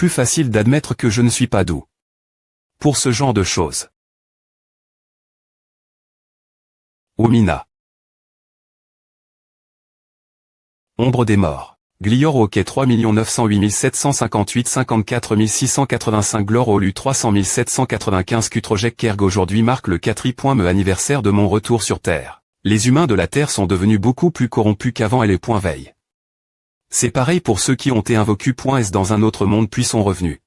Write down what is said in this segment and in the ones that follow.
Plus facile d'admettre que je ne suis pas doux. Pour ce genre de choses. Omina. Ombre des morts. Glior au hockey 3 908 758 54 685 Glor au lu 300 795 Kutrojek Kerg aujourd'hui marque le 4e anniversaire de mon retour sur Terre. Les humains de la Terre sont devenus beaucoup plus corrompus qu'avant et les points veillent. C'est pareil pour ceux qui ont été invoqués.s dans un autre monde puis sont revenus.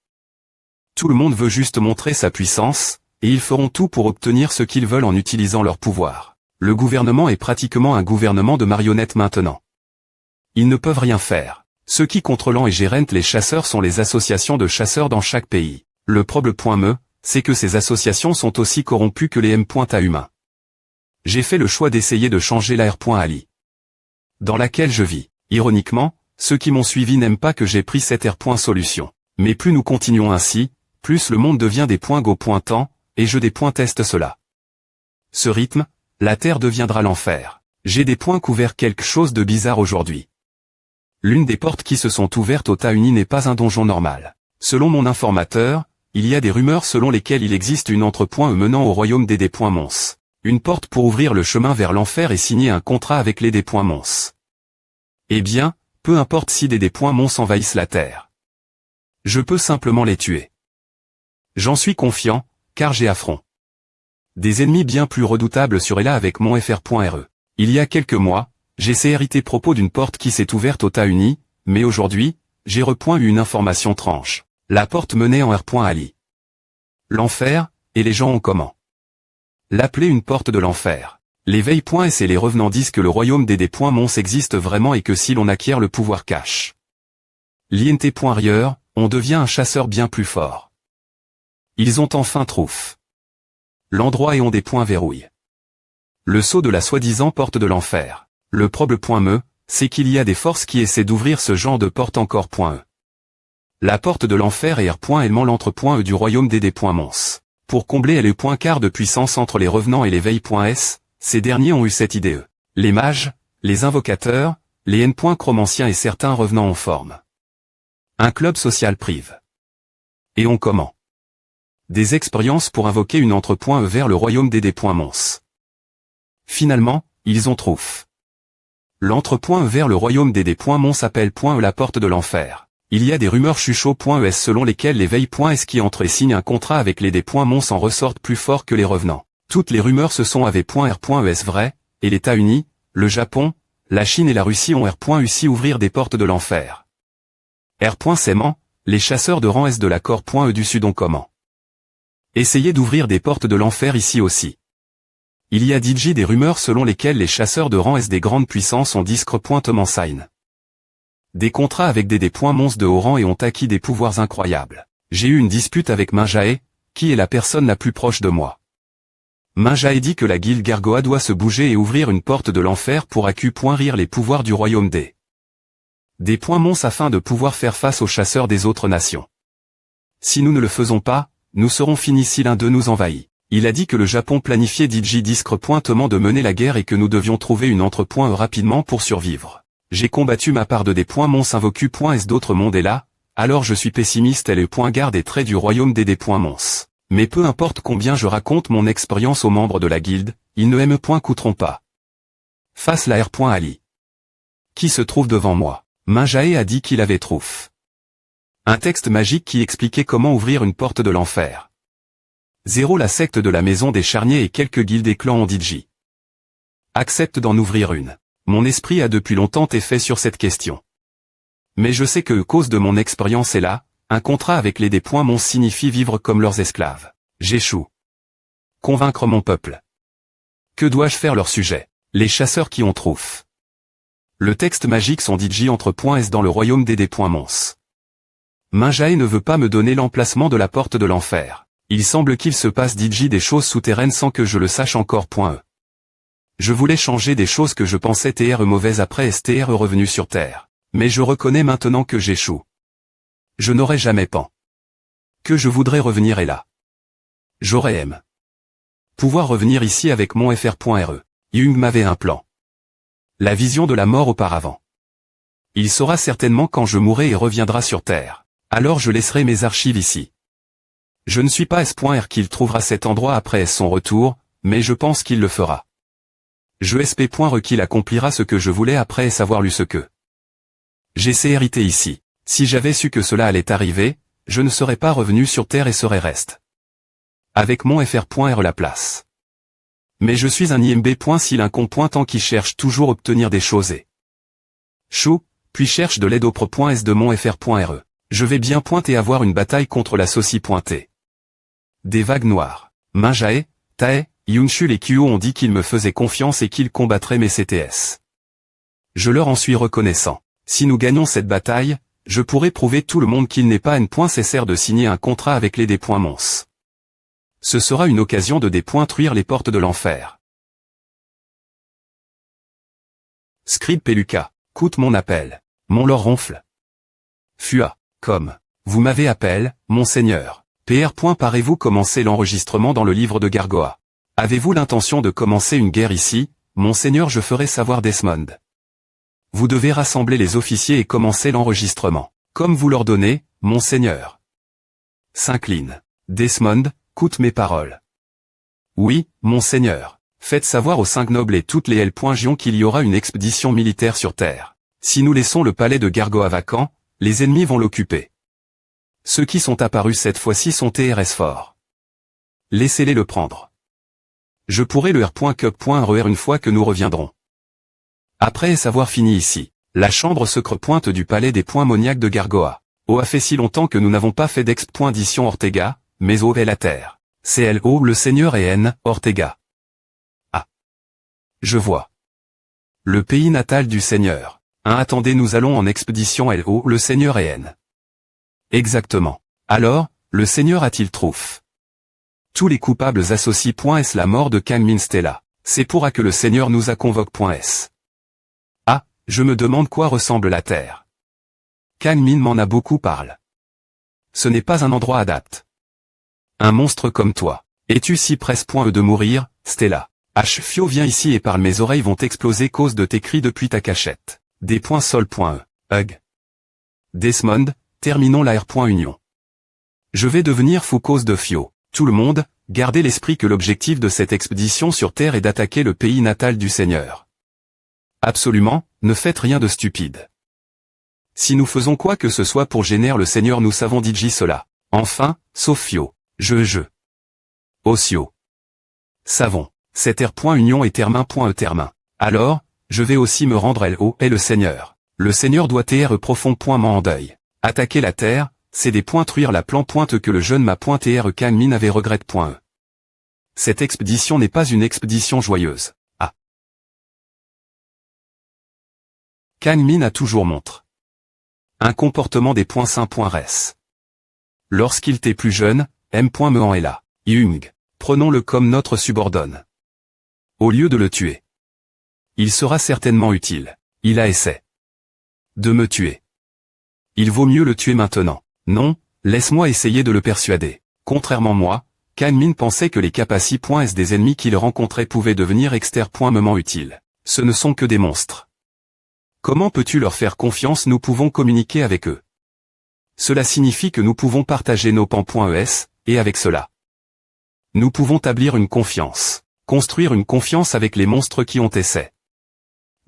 Tout le monde veut juste montrer sa puissance, et ils feront tout pour obtenir ce qu'ils veulent en utilisant leur pouvoir. Le gouvernement est pratiquement un gouvernement de marionnettes maintenant. Ils ne peuvent rien faire. Ceux qui contrôlent et gèrent les chasseurs sont les associations de chasseurs dans chaque pays. Le problème, c'est que ces associations sont aussi corrompues que les M.A humains. J'ai fait le choix d'essayer de changer la R.Ali. Dans laquelle je vis. Ironiquement, ceux qui m'ont suivi n'aiment pas que j'ai pris cette R.solution. Mais plus nous continuons ainsi, plus le monde devient des points go.temps, et je des points teste cela. Ce rythme, la Terre deviendra l'enfer. J'ai des points couverts quelque chose de bizarre aujourd'hui. L'une des portes qui se sont ouvertes au Tas-Uni n'est pas un donjon normal. Selon mon informateur, il y a des rumeurs selon lesquelles il existe une entre-point menant au royaume des Mons. Une porte pour ouvrir le chemin vers l'enfer et signer un contrat avec les Mons. Eh bien, peu importe si des Mons envahissent la Terre. Je peux simplement les tuer. J'en suis confiant, car j'ai affront des ennemis bien plus redoutables sur Ella avec mon FR.RE. Il y a quelques mois, j'ai hérité propos d'une porte qui s'est ouverte au Tas-Uni, mais aujourd'hui, j'ai eu une information tranche. La porte menait en R.Ali. L'enfer, et les gens ont comment l'appeler une porte de l'enfer. Les veilles.s et les revenants disent que le royaume des Mons existe vraiment et que si l'on acquiert le pouvoir cache l'INT.Rieur, on devient un chasseur bien plus fort. Ils ont enfin trouvé l'endroit et ont des points verrouilles. Le sceau de la soi-disant porte de l'enfer. Le problème, c'est qu'il y a des forces qui essaient d'ouvrir ce genre de porte encore.E. La porte de l'enfer est R.L l'entre.E du royaume des Mons. Pour combler le point quart de puissance entre les revenants et les veilles.s, ces derniers ont eu cette idée. Les mages, les invocateurs, les N.chromanciens et certains revenants en forme. Un club social prive. Et on comment des expériences pour invoquer une entre.E vers le royaume des Mons. Finalement, ils ont trouvé l'entre.E vers le royaume des Mons s'appelle.E la porte de l'enfer. Il y a des rumeurs chuchots.es selon lesquelles les veilles.s qui entrent et signent un contrat avec les Mons en ressortent plus forts que les revenants. Toutes les rumeurs se sont avec.R.es vraies, et les États-Unis, le Japon, la Chine et la Russie ont R.UC ouvrir des portes de l'enfer. R.S'aimant, les chasseurs de rang S de l'accord.E du Sud ont comment essayé d'ouvrir des portes de l'enfer ici aussi. Il y a des rumeurs selon lesquelles les chasseurs de rang S des grandes puissances ont discretement sign des contrats avec des Mons de haut rang et ont acquis des pouvoirs incroyables. J'ai eu une dispute avec Minjae, qui est la personne la plus proche de moi. Minjae dit que la guilde Gargoa doit se bouger et ouvrir une porte de l'enfer pour acquérir les pouvoirs du royaume des Mons afin de pouvoir faire face aux chasseurs des autres nations. Si nous ne le faisons pas, nous serons finis si l'un d'eux nous envahit. Il a dit que le Japon planifiait discrètement de mener la guerre et que nous devions trouver une entre.E rapidement pour survivre. J'ai combattu ma part de Mons invocus.s d'autres mondes et là, alors je suis pessimiste et le point garde est trait du royaume des Mons. Mais peu importe combien je raconte mon expérience aux membres de la guilde, ils ne m'écouteront pas. Face la R.Ali. Qui se trouve devant moi. Minjae a dit qu'il avait trouvé un texte magique qui expliquait comment ouvrir une porte de l'enfer. 0 La secte de la maison des charniers et quelques guildes et clans ont dit accepte d'en ouvrir une. Mon esprit a depuis longtemps été fait sur cette question. Mais je sais que cause de mon expérience est là, un contrat avec les Mons signifie vivre comme leurs esclaves. J'échoue. Convaincre mon peuple. Que dois-je faire leur sujet? Les chasseurs qui ont trouvé le texte magique sont entre.s dans le royaume des Mons. Minjae ne veut pas me donner l'emplacement de la porte de l'enfer. Il semble qu'il se passe des choses souterraines sans que je le sache encore.E. Je voulais changer des choses que je pensais être mauvaises après STR revenu sur Terre. Mais je reconnais maintenant que j'échoue. Je n'aurais jamais pen. Que je voudrais revenir et là. J'aurais aimé pouvoir revenir ici avec mon FR.RE. Jung m'avait un plan. La vision de la mort auparavant. Il saura certainement quand je mourrai et reviendra sur Terre. Alors je laisserai mes archives ici. Je ne suis pas S.R qu'il trouvera cet endroit après son retour, mais je pense qu'il le fera. Je SP.re qu'il accomplira ce que je voulais après savoir lu ce que j'ai hérité ici. Si j'avais su que cela allait arriver, je ne serais pas revenu sur Terre et serais reste avec mon FR.R la place. Mais je suis un IMB.SILINCON.TANT qui cherche toujours obtenir des choses et chaud, puis cherche de l'aide au S de mon FR.RE. Je vais bien pointer avoir une bataille contre la saucie. Des vagues noires. Minjae, Tae, Yunchul et Kyo ont dit qu'ils me faisaient confiance et qu'ils combattraient mes CTS. Je leur en suis reconnaissant. Si nous gagnons cette bataille, je pourrai prouver tout le monde qu'il n'est pas nécessaire de signer un contrat avec les Mons. Ce sera une occasion de dépointruire les portes de l'enfer. Scribe Peluca, coûte mon appel. Mon lord ronfle. Fua, comme. Vous m'avez appel, monseigneur. PR. Parez-vous commencer l'enregistrement dans le livre de Gargoa? Avez-vous l'intention de commencer une guerre ici, monseigneur? Je ferai savoir Desmond. Vous devez rassembler les officiers et commencer l'enregistrement. Comme vous l'ordonnez, monseigneur. S'incline. Desmond, coûte mes paroles. Oui, monseigneur. Faites savoir aux 5 nobles et toutes les L.Gion qu'il y aura une expédition militaire sur Terre. Si nous laissons le palais de Gargoa vacant, les ennemis vont l'occuper. Ceux qui sont apparus cette fois-ci sont TRS forts. Laissez-les le prendre. Je pourrai le R.Cup.RER une fois que nous reviendrons. Après avoir fini ici, la chambre secre pointe du palais des Moniaques de Gargoa. Oh, a fait si longtemps que nous n'avons pas fait d'expédition Ortega, mais O est la terre. CLO le seigneur et N, Ortega. Ah. Je vois. Le pays natal du seigneur. Attendez, nous allons en expédition LO le seigneur et N. Exactement. Alors, le seigneur a-t-il trouf? Tous les coupables associent. S la mort de Kangmin Stella. C'est pour que le seigneur nous a convoque. S. Ah, je me demande quoi ressemble la terre. Kangmin m'en a beaucoup parlé. Ce n'est pas un endroit adapté. Un monstre comme toi. Es-tu si presse. De mourir, Stella? Fio viens ici et parle, mes oreilles vont exploser cause de tes cris depuis ta cachette. Des.sol.e. Hug. Desmond, terminons la R.Union. Je vais devenir fou cause de Fio. Tout le monde, gardez l'esprit que l'objectif de cette expédition sur Terre est d'attaquer le pays natal du Seigneur. Absolument, ne faites rien de stupide. Si nous faisons quoi que ce soit pour gêner le Seigneur, nous savons DJ cela. Enfin, sauf Fio. Je. Ossio. Savons. Cette R.Union est termin.e termin. Alors, je vais aussi me rendre LO et le Seigneur. Le Seigneur doit TR profond. M'en deuil. Attaquer la terre, c'est dépointruire la plan pointe que le jeune m'a TR Kangmin avait regrette.e. Cette expédition n'est pas une expédition joyeuse. Ah. Kangmin a toujours montré un comportement des saint.res. Lorsqu'il était plus jeune, M.Mehan est là. Jung. Prenons-le comme notre subordonne. Au lieu de le tuer. Il sera certainement utile. Il a essayé de me tuer. Il vaut mieux le tuer maintenant. Non, laisse-moi essayer de le persuader. Contrairement moi, Kangmin pensait que les capacités des ennemis qu'il rencontrait pouvaient devenir externes. Utiles. Ce ne sont que des monstres. Comment peux-tu leur faire confiance? Nous pouvons communiquer avec eux. Cela signifie que nous pouvons partager nos pans.es, et avec cela, nous pouvons établir une confiance. Construire une confiance avec les monstres qui ont essayé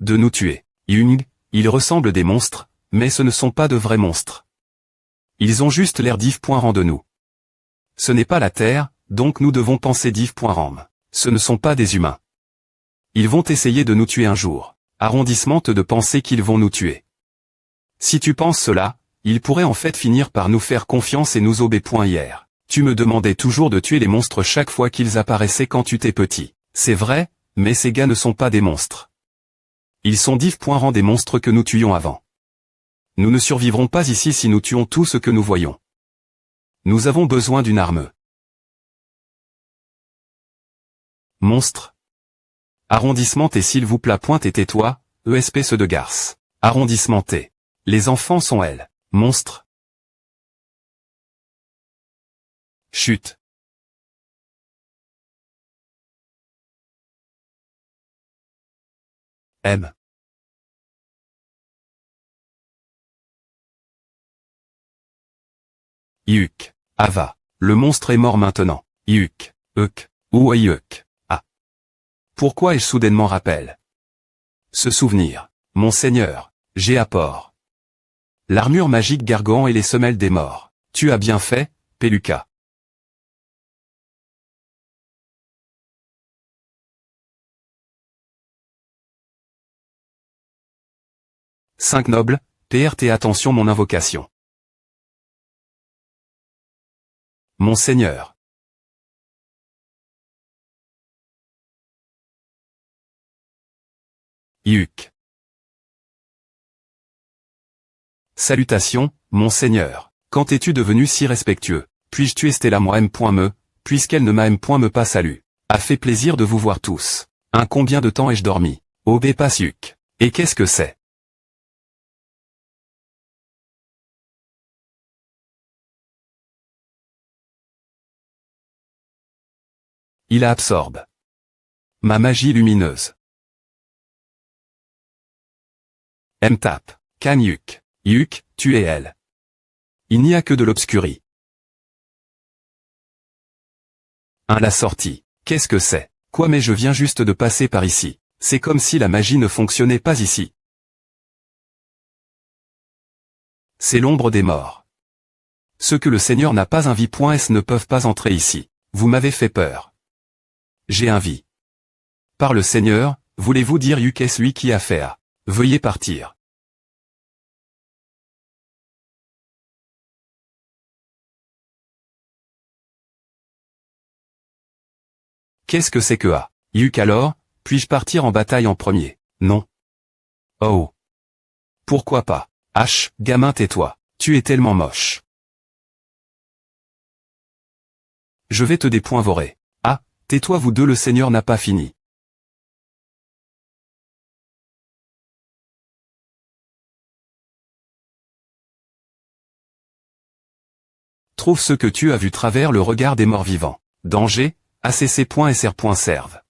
de nous tuer. Jung, ils ressemblent des monstres, mais ce ne sont pas de vrais monstres. Ils ont juste l'air div.ram de nous. Ce n'est pas la Terre, donc nous devons penser div.ram. Ce ne sont pas des humains. Ils vont essayer de nous tuer un jour. Arrondissement de penser qu'ils vont nous tuer. Si tu penses cela, ils pourraient en fait finir par nous faire confiance et nous obéir. Tu me demandais toujours de tuer les monstres chaque fois qu'ils apparaissaient quand tu étais petit. C'est vrai, mais ces gars ne sont pas des monstres. Ils sont div.ram des monstres que nous tuions avant. Nous ne survivrons pas ici si nous tuons tout ce que nous voyons. Nous avons besoin d'une arme. Monstre. Arrondissement T s'il vous plaît. Et tais-toi, ESP de garce. Arrondissement T. Les enfants sont elles. Monstre. Chute. M. Iuk. Ava. Le monstre est mort maintenant. Iuk. Euk. Ou Iuk. Ah. Pourquoi ai-je soudainement rappel? Ce souvenir. Mon seigneur. J'ai apport. L'armure magique Gargohan et les semelles des morts. Tu as bien fait, Peluca. Cinq nobles, PRT attention mon invocation. Mon seigneur. Iuk. Salutations, mon seigneur. Quand es-tu devenu si respectueux? Puis-je tuer Stella moi m.me, puisqu'elle ne m'a m.me pas salut. A fait plaisir de vous voir tous. Combien de temps ai-je dormi? Obé pas Iuk. Et qu'est-ce que c'est? Il absorbe ma magie lumineuse. M-tap. Can Iuk. Iuk, tu es elle. Il n'y a que de l'obscurie. La sortie. Qu'est-ce que c'est? Quoi mais je viens juste de passer par ici. C'est comme si la magie ne fonctionnait pas ici. C'est l'ombre des morts. Ceux que le Seigneur n'a pas envie.s ne peuvent pas entrer ici. Vous m'avez fait peur. J'ai envie. Par le Seigneur, voulez-vous dire Iuk est celui qui a fait à. Veuillez partir. Qu'est-ce que c'est que A? Iuk alors, puis-je partir en bataille en premier? Non. Oh. Pourquoi pas? H, gamin tais-toi. Tu es tellement moche. Je vais te dépoinvorer. Ah, tais-toi vous deux le Seigneur n'a pas fini. Trouve ce que tu as vu travers le regard des morts vivants. Danger, acc.sr.serve.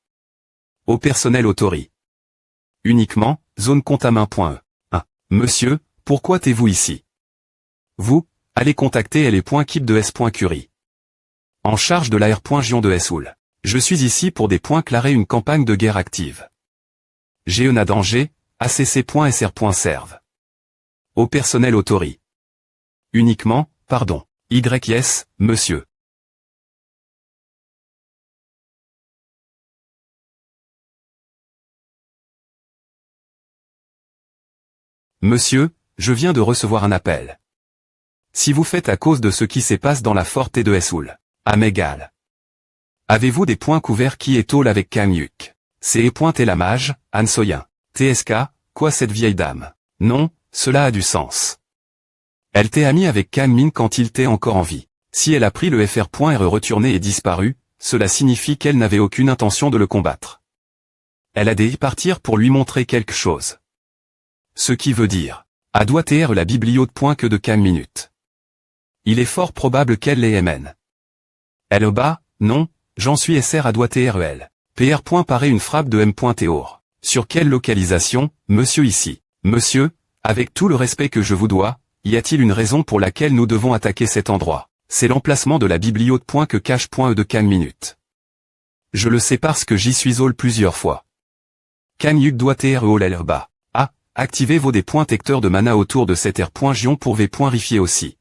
Au personnel autori. Uniquement, zone compte à main.e. Monsieur, pourquoi t'es-vous ici? Vous, allez contacter les.keep de S.Curie. En charge de l'AR.gion de Soul. Je suis ici pour des points clarer une campagne de guerre active. Géona danger, acc.sr.serve. Au personnel autori. Uniquement, pardon. YS, monsieur. Monsieur, je viens de recevoir un appel. Si vous faites à cause de ce qui se passe dans la forte de Soul. À m'égal. Avez-vous des points couverts qui est tôle avec Kanyuk? C'est pointé la mage, Anne Soyin. TSK, quoi cette vieille dame? Non, cela a du sens. Elle t'est amie avec Kang-min quand il t'est encore en vie. Si elle a pris le FR.R retourné et disparu, cela signifie qu'elle n'avait aucune intention de le combattre. Elle a dû partir pour lui montrer quelque chose. Ce qui veut dire, a doit être la bibliothèque point que de Kang minute. Il est fort probable qu'elle les mène. Elle bas, non, j'en suis SR à doit être elle. PR. Paraît une frappe de M.Théor. Sur quelle localisation, monsieur ici? Monsieur, avec tout le respect que je vous dois, y a-t-il une raison pour laquelle nous devons attaquer cet endroit? C'est l'emplacement de la bibliothèque que cache.e de Kang minute. Je le sais parce que j'y suis allé plusieurs fois. Kang Yuk doit être all bas. Ah, activez vos des points tecteurs de mana autour de cet R.gion pour V.rifier aussi.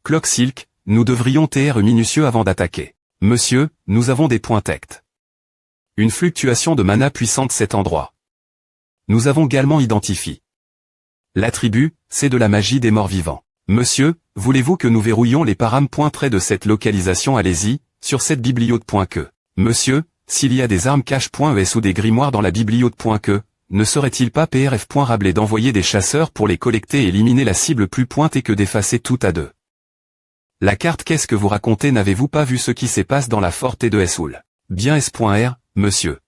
Clock Silk, nous devrions être minutieux avant d'attaquer. Monsieur, nous avons des points tect. Une fluctuation de mana puissante cet endroit. Nous avons également identifié. L'attribut, c'est de la magie des morts vivants. Monsieur, voulez-vous que nous verrouillons les param.traits de cette localisation? Allez-y, sur cette bibliothèque. Monsieur, s'il y a des armes cache.es ou des grimoires dans la bibliothèque, ne serait-il pas PRF.rablé d'envoyer des chasseurs pour les collecter et éliminer la cible plus pointée que d'effacer tout à deux? La carte qu'est-ce que vous racontez? N'avez-vous pas vu ce qui se passe dans la forte de Soul? Bien S.R, monsieur.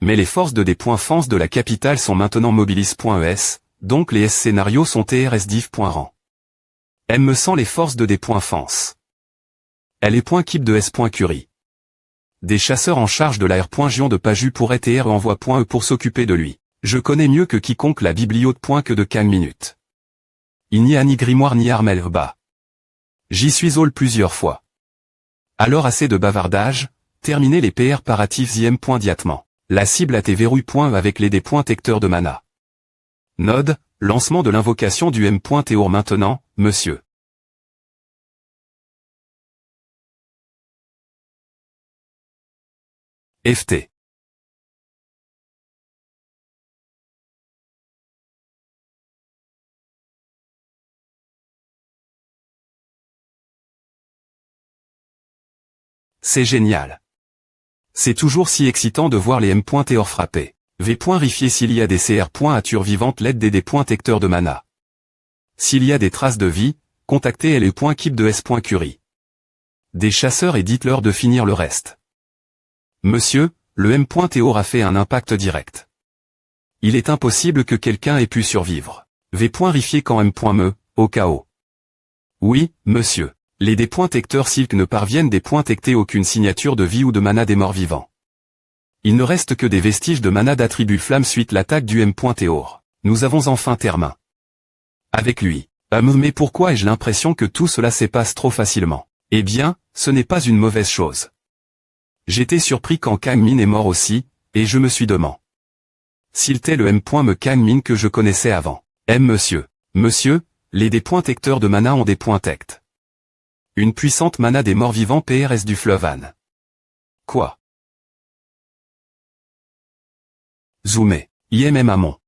Mais les forces de défense de la capitale sont maintenant mobilis.es, donc les S-scénarios sont TRS-div.ran. Elle me sent les forces de défense. Elle est .keep de S.Curie. Des chasseurs en charge de la R.gion de Paju pourraient TR envoie.e pour s'occuper de lui. Je connais mieux que quiconque la bibliothèque que de Kang minute. Il n'y a ni grimoire ni arme bas. J'y suis allé plusieurs fois. Alors assez de bavardage, terminez les PR paratifs IM.diatement. La cible a tes verrouilles. Avec les D.tecteur de mana. Node, lancement de l'invocation du M.Théor maintenant, monsieur. FT. C'est génial. C'est toujours si excitant de voir les M.Théor frapper. V.rifier s'il y a des CR.attures vivantes l'aide des D.tecteurs de mana. S'il y a des traces de vie, contactez LE.keep de S.curie. Des chasseurs et dites-leur de finir le reste. Monsieur, le M.Théor a fait un impact direct. Il est impossible que quelqu'un ait pu survivre. V.rifier quand M.me, au chaos. Oui, monsieur. Les D.tecteurs Silk ne parviennent D.tecter aucune signature de vie ou de mana des morts vivants. Il ne reste que des vestiges de mana d'attribut flamme suite l'attaque du M.Théor. Nous avons enfin Termin. Avec lui. Mais pourquoi ai-je l'impression que tout cela s'épasse trop facilement? Eh bien, ce n'est pas une mauvaise chose. J'étais surpris quand Kangmin est mort aussi, et je me suis demandé s'il était le M.me Kangmin que je connaissais avant. Monsieur. Monsieur, les D.tecteurs de mana ont des .tect. Une puissante mana des morts vivants PRS du fleuve Han. Quoi? Zoomé. IMM Amon.